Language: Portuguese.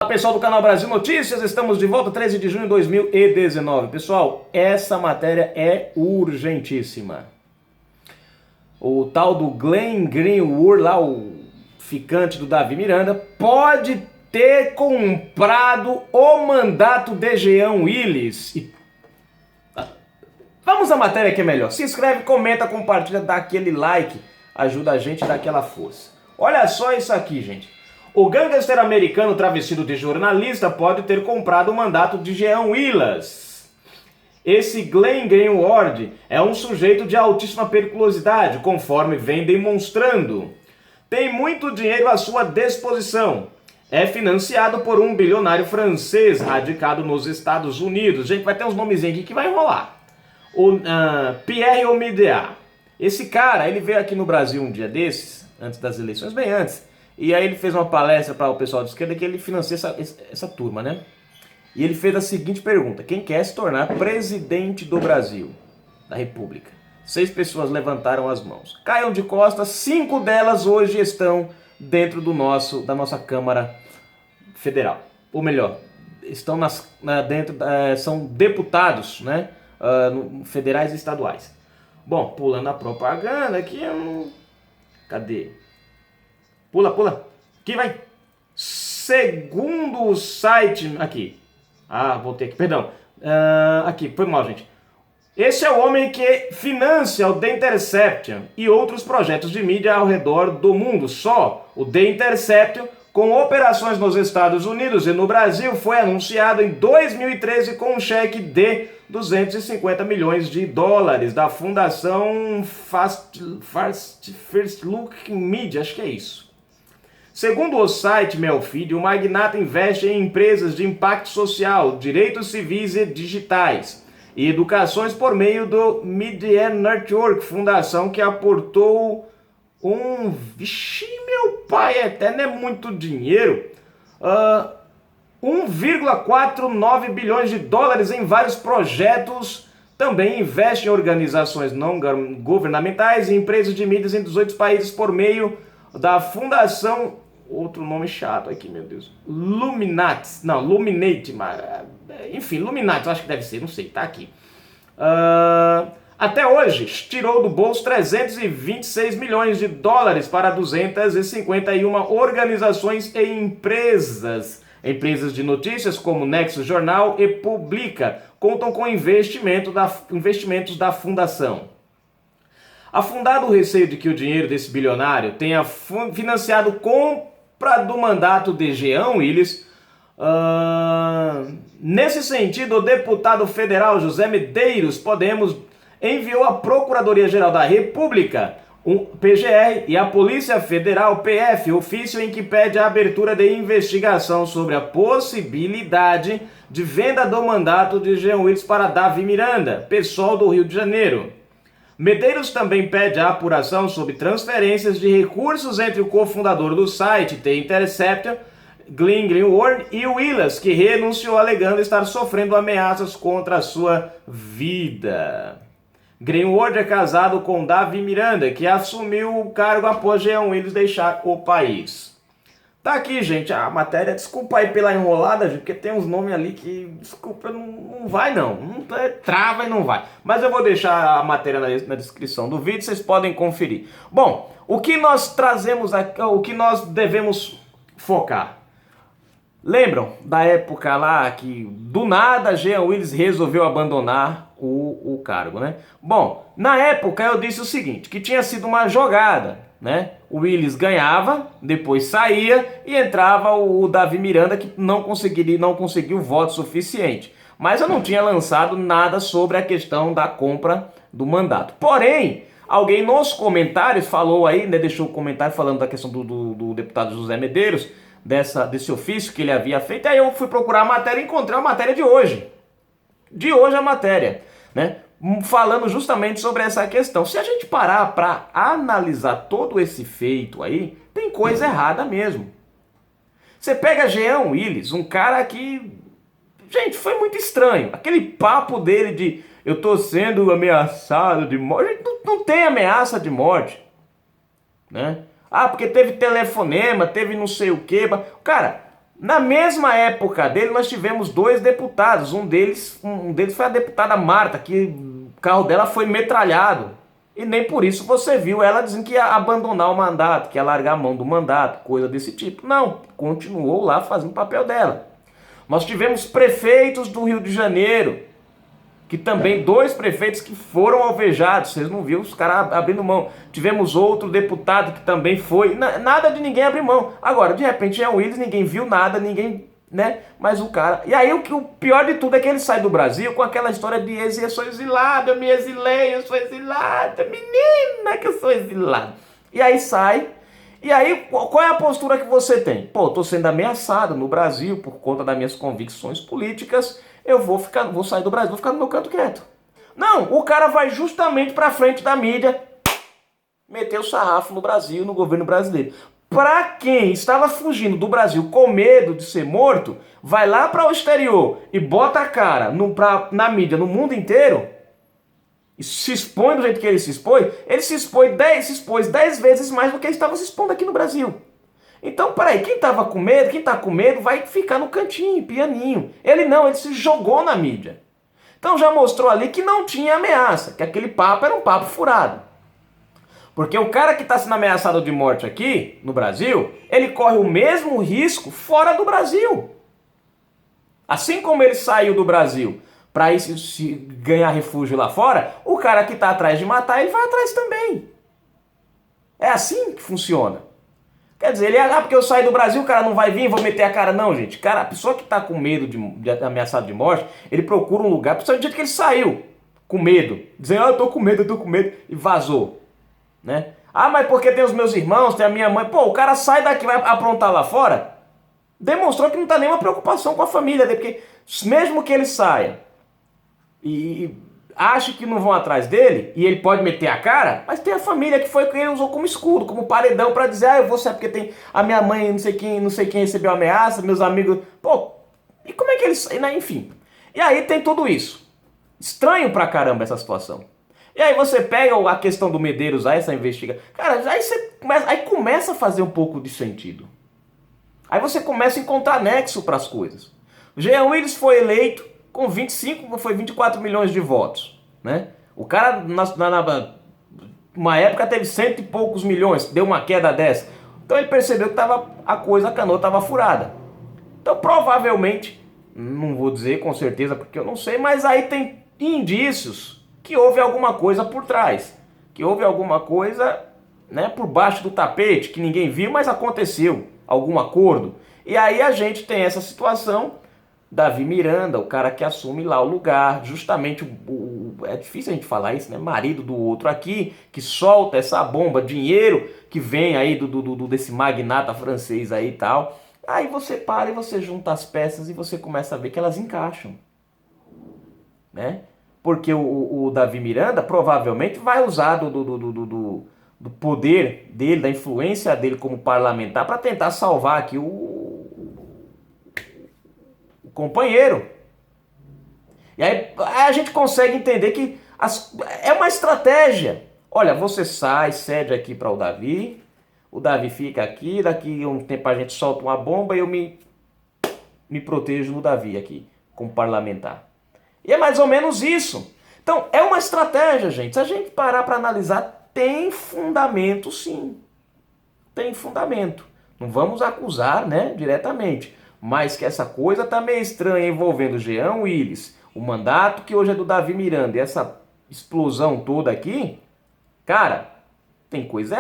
pessoal do canal Brasil Notícias, estamos de volta 13 de junho de 2019. Pessoal, essa matéria é urgentíssima. O tal do Glenn Greenwald, lá o ficante do Davi Miranda, pode ter comprado o mandato de Jean Willis. Vamos à matéria que é melhor. Se inscreve, comenta, compartilha, dá aquele like, ajuda a gente a dar aquela força. Olha só isso aqui, gente. O gangster americano travestido de jornalista pode ter comprado o mandato de Jean Willis. Esse Glenn Greenwald é um sujeito de altíssima periculosidade, conforme vem demonstrando. Tem muito dinheiro à sua disposição. É financiado por um bilionário francês radicado nos Estados Unidos. Gente, vai ter uns nomezinhos aqui que vai enrolar. Pierre Omidyar. Esse cara, ele veio aqui no Brasil um dia desses, antes das eleições, bem antes. E aí ele fez uma palestra para o pessoal de esquerda que ele financia essa turma, né? E ele fez a seguinte pergunta: quem quer se tornar presidente do Brasil, da República? 6 pessoas levantaram as mãos. Caiam de costas, 5 delas hoje estão dentro da nossa Câmara Federal. Ou melhor, estão são deputados, né? Federais e estaduais. Bom, pulando a propaganda aqui, cadê? Pula. Aqui vai. Segundo o site... Aqui. Voltei aqui. Perdão. Aqui. Foi mal, gente. Esse é o homem que financia o The Intercept e outros projetos de mídia ao redor do mundo. Só o The Intercept, com operações nos Estados Unidos e no Brasil, foi anunciado em 2013 com um cheque de 250 milhões de dólares da Fundação First Look Media. Acho que é isso. Segundo o site Melfeed, o magnata investe em empresas de impacto social, direitos civis e digitais e educações por meio do Media Network, fundação que aportou Vixe, meu pai, até não é muito dinheiro. 1,49 bilhões de dólares em vários projetos. Também investe em organizações não governamentais e empresas de mídias em 18 países por meio da Fundação, outro nome chato aqui, meu Deus, Luminate, enfim, Luminate, acho que deve ser, não sei, tá aqui. Até hoje, tirou do bolso 326 milhões de dólares para 251 organizações e empresas. Empresas de notícias como Nexo Jornal e Publica contam com investimentos da fundação. Afundado o receio de que o dinheiro desse bilionário tenha financiado compra do mandato de Jean Willis, nesse sentido, o deputado federal José Medeiros, Podemos, enviou à Procuradoria-Geral da República, PGR, e à Polícia Federal, PF, ofício em que pede a abertura de investigação sobre a possibilidade de venda do mandato de Jean Willis para Davi Miranda, PSOL do Rio de Janeiro. Medeiros também pede a apuração sobre transferências de recursos entre o cofundador do site The Intercept, Glenn Greenwald, e Willis, que renunciou alegando estar sofrendo ameaças contra a sua vida. Greenwald é casado com Davi Miranda, que assumiu o cargo após Jean Willis deixar o país. Tá aqui, gente, a matéria. Desculpa aí pela enrolada, gente, porque tem uns nomes ali que, desculpa, não vai não. Trava e não vai. Mas eu vou deixar a matéria na descrição do vídeo, vocês podem conferir. Bom, o que nós trazemos aqui, o que nós devemos focar? Lembram da época lá que do nada Jean Willis resolveu abandonar o cargo, né? Bom, na época eu disse o seguinte, que tinha sido uma jogada, né? O Willis ganhava, depois saía e entrava o Davi Miranda, que não conseguiu voto suficiente. Mas eu não tinha lançado nada sobre a questão da compra do mandato. Porém, alguém nos comentários falou aí, né, deixou um comentário falando da questão do deputado José Medeiros, desse ofício que ele havia feito. Aí eu fui procurar a matéria e encontrei a matéria de hoje. De hoje a matéria, né? Falando justamente sobre essa questão. Se a gente parar para analisar todo esse feito aí, tem coisa errada mesmo. Você pega Jean Willis, um cara que, gente, foi muito estranho. Aquele papo dele de eu tô sendo ameaçado de morte. Não tem ameaça de morte, né? Porque teve telefonema, teve não sei o que. Cara, Na mesma época dele, nós tivemos dois deputados. Um deles foi a deputada Marta, que o carro dela foi metralhado. E nem por isso você viu ela dizendo que ia abandonar o mandato, que ia largar a mão do mandato, coisa desse tipo. Não, continuou lá fazendo o papel dela. Nós tivemos prefeitos do Rio de Janeiro, que também, dois prefeitos que foram alvejados, vocês não viram os caras abrindo mão. Tivemos outro deputado que também foi, nada de ninguém abrir mão. Agora, de repente, é o Willis, ninguém viu nada, ninguém, né? Mas o cara... E aí, o pior de tudo é que ele sai do Brasil com aquela história de eu sou exilado, eu me exilei, eu sou exilado, menina que eu sou exilado. E aí sai... E aí, qual é a postura que você tem? Pô, eu tô sendo ameaçado no Brasil por conta das minhas convicções políticas, eu vou sair do Brasil, vou ficar no meu canto quieto. Não, o cara vai justamente pra frente da mídia, meter o sarrafo no Brasil, no governo brasileiro. Pra quem estava fugindo do Brasil com medo de ser morto, vai lá para o exterior e bota a cara na mídia, no mundo inteiro, e se expõe do jeito que ele se expôs 10 vezes mais do que ele estava se expondo aqui no Brasil. Então, peraí, quem tá com medo vai ficar no cantinho, pianinho. Ele não, ele se jogou na mídia. Então já mostrou ali que não tinha ameaça, que aquele papo era um papo furado. Porque o cara que está sendo ameaçado de morte aqui, no Brasil, ele corre o mesmo risco fora do Brasil. Assim como ele saiu do Brasil para ir se ganhar refúgio lá fora, o cara que está atrás de matar, ele vai atrás também. É assim que funciona. Quer dizer, porque eu saí do Brasil, o cara não vai vir, vou meter a cara. Não, gente. Cara, a pessoa que está com medo de ameaçado de morte, ele procura um lugar, principalmente do jeito que ele saiu, com medo. Dizendo, eu tô com medo, e vazou. Né? Mas porque tem os meus irmãos, tem a minha mãe. Pô, o cara sai daqui, vai aprontar lá fora, demonstrou que não tá nenhuma preocupação com a família dele, porque mesmo que ele saia e ache que não vão atrás dele, e ele pode meter a cara, mas tem a família que foi que ele usou como escudo, como paredão para dizer, eu vou sair porque tem a minha mãe, não sei quem recebeu ameaça, meus amigos. Pô, e como é que eles... Enfim. E aí tem tudo isso. Estranho pra caramba essa situação. E aí você pega a questão do Medeiros, essa investigação. Cara, aí começa a fazer um pouco de sentido. Aí você começa a encontrar nexo para as coisas. O Jean Willis foi eleito com 24 milhões de votos. Né? O cara, numa época, teve 100 e poucos milhões, deu uma queda dessa. Então ele percebeu que a canoa estava furada. Então provavelmente, não vou dizer com certeza porque eu não sei, mas aí tem indícios que houve alguma coisa por trás, que houve alguma coisa, né, por baixo do tapete, que ninguém viu, mas aconteceu, algum acordo. E aí a gente tem essa situação, Davi Miranda, o cara que assume lá o lugar, justamente, é difícil a gente falar isso, né, marido do outro aqui, que solta essa bomba, dinheiro que vem aí desse magnata francês aí e tal. Aí você para e você junta as peças e você começa a ver que elas encaixam, né? Porque o Davi Miranda provavelmente vai usar do poder dele, da influência dele como parlamentar para tentar salvar aqui o companheiro. E aí a gente consegue entender que é uma estratégia. Olha, você sai, cede aqui para o Davi fica aqui, daqui a um tempo a gente solta uma bomba e eu me protejo do Davi aqui, como parlamentar. E é mais ou menos isso. Então, é uma estratégia, gente. Se a gente parar para analisar, tem fundamento sim. Tem fundamento. Não vamos acusar, né, diretamente. Mas que essa coisa tá meio estranha envolvendo o Jean Willis, o mandato que hoje é do Davi Miranda e essa explosão toda aqui, cara, tem coisa errada.